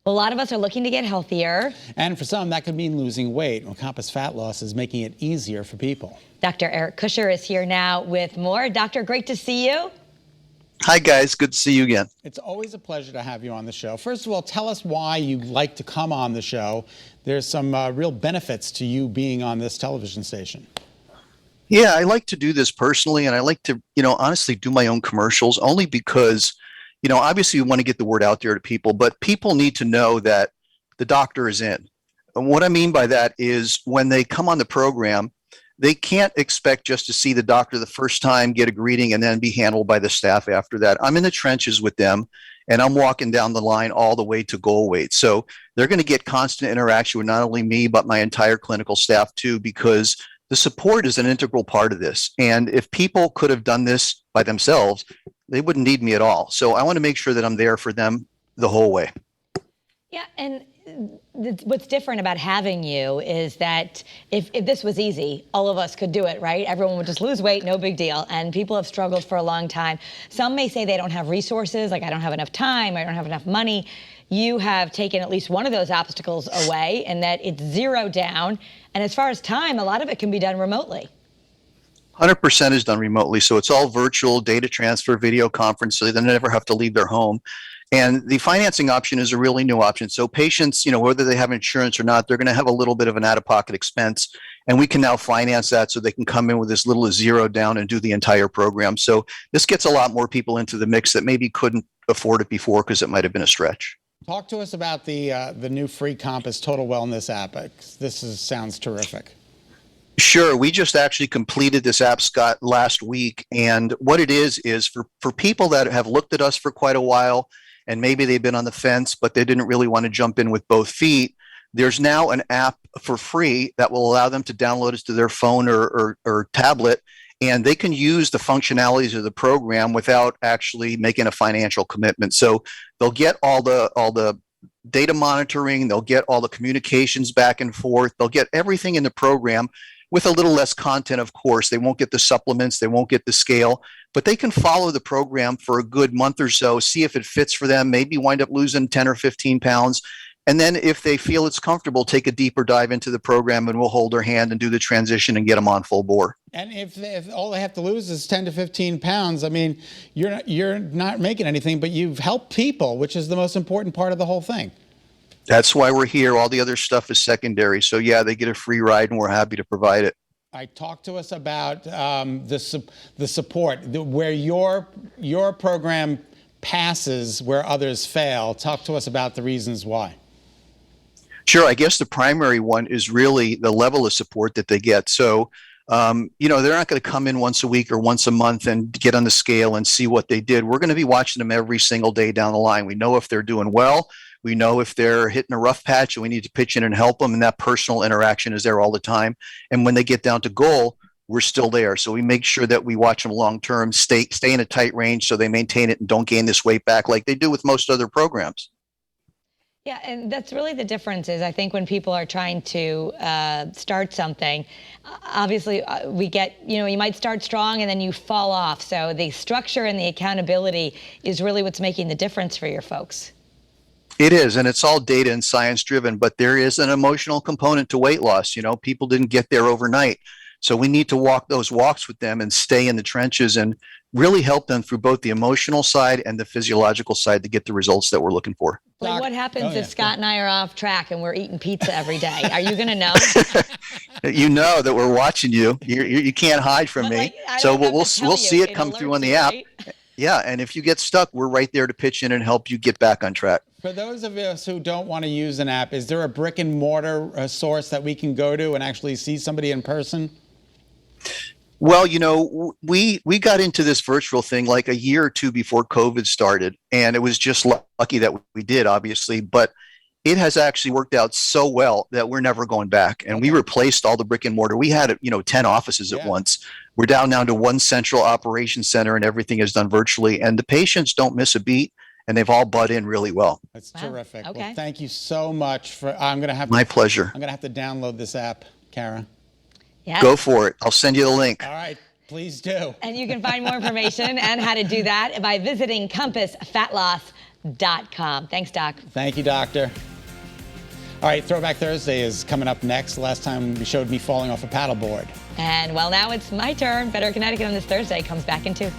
Well, a lot of us are looking to get healthier. And for some, that could mean losing weight. Well, Compass Fat Loss is making it easier for people. Dr. Eric Kusher is here now with more. Doctor, great to see you. Hi, guys. Good to see you again. It's always a pleasure to have you on the show. First of all, tell us why you like to come on the show. There's some real benefits to you being on this television station. Yeah, I like to do this personally, and I like to, honestly do my own commercials only because, obviously we want to get the word out there to people, but people need to know that the doctor is in. And what I mean by that is when they come on the program, they can't expect just to see the doctor the first time, get a greeting, and then be handled by the staff after that. I'm in the trenches with them, and I'm walking down the line all the way to goal weight. So they're going to get constant interaction with not only me, but my entire clinical staff too, because the support is an integral part of this. And if people could have done this by themselves, they wouldn't need me at all. So I want to make sure that I'm there for them the whole way. Yeah, and what's different about having you is that if this was easy, all of us could do it, right? Everyone would just lose weight, no big deal. And people have struggled for a long time. Some may say they don't have resources, like I don't have enough time, I don't have enough money. You have taken at least one of those obstacles away, and that it's zero down. And as far as time, a lot of it can be done remotely. 100% is done remotely. So it's all virtual, data transfer, video conference, so they never have to leave their home. And the financing option is a really new option. So patients, whether they have insurance or not, they're going to have a little bit of an out-of-pocket expense. And we can now finance that so they can come in with as little as zero down and do the entire program. So this gets a lot more people into the mix that maybe couldn't afford it before because it might have been a stretch. Talk to us about the new free Compass Total Wellness app. Sounds terrific. Sure. We just actually completed this app, Scott, last week. And what it is for people that have looked at us for quite a while, and maybe they've been on the fence, but they didn't really want to jump in with both feet, there's now an app for free that will allow them to download it to their phone or tablet, and they can use the functionalities of the program without actually making a financial commitment. So they'll get all the data monitoring, they'll get all the communications back and forth, they'll get everything in the program with a little less content, of course. They won't get the supplements, they won't get the scale, but they can follow the program for a good month or so, see if it fits for them, maybe wind up losing 10 or 15 pounds. And then if they feel it's comfortable, take a deeper dive into the program, and we'll hold their hand and do the transition and get them on full bore. And if all they have to lose is 10 to 15 pounds, I mean, you're not making anything, but you've helped people, which is the most important part of the whole thing. That's why we're here. All the other stuff is secondary. So yeah, they get a free ride, and we're happy to provide it. Talk to us about the support, where your program passes where others fail. Talk to us about the reasons why. Sure. I guess the primary one is really the level of support that they get. So, they're not going to come in once a week or once a month and get on the scale and see what they did. We're going to be watching them every single day down the line. We know if they're doing well. We know if they're hitting a rough patch and we need to pitch in and help them. And that personal interaction is there all the time. And when they get down to goal, we're still there. So we make sure that we watch them long term, stay in a tight range so they maintain it and don't gain this weight back like they do with most other programs. Yeah, and that's really the difference is I think when people are trying to start something, obviously we get, you might start strong and then you fall off. So the structure and the accountability is really what's making the difference for your folks. It is, and it's all data and science driven, but there is an emotional component to weight loss. People didn't get there overnight. So we need to walk those walks with them and stay in the trenches and really help them through both the emotional side and the physiological side to get the results that we're looking for. Like what happens if Scott and I are off track and we're eating pizza every day? Are you going to know? You know that we're watching you. You can't hide from me. So we'll see it come through on the app. Right? Yeah, and if you get stuck, we're right there to pitch in and help you get back on track. For those of us who don't want to use an app, is there a brick and mortar source that we can go to and actually see somebody in person? Well, we got into this virtual thing like a year or two before COVID started, and it was just lucky that we did, obviously, but it has actually worked out so well that we're never going back. And we replaced all the brick and mortar. We had, 10 offices at once. We're down now to one central operations center, and everything is done virtually, and the patients don't miss a beat. And they've all butt in really well. That's terrific. Okay. Well, thank you so much. My pleasure. I'm going to have to download this app, Kara. Yes. Go for it. I'll send you the link. All right. Please do. And you can find more information and how to do that by visiting compassfatloss.com. betterconnecticut.com. Thanks, Doc. Thank you, Doctor. All right, Throwback Thursday is coming up next. Last time you showed me falling off a paddleboard. And well, now it's my turn. Better Connecticut on this Thursday comes back in 2.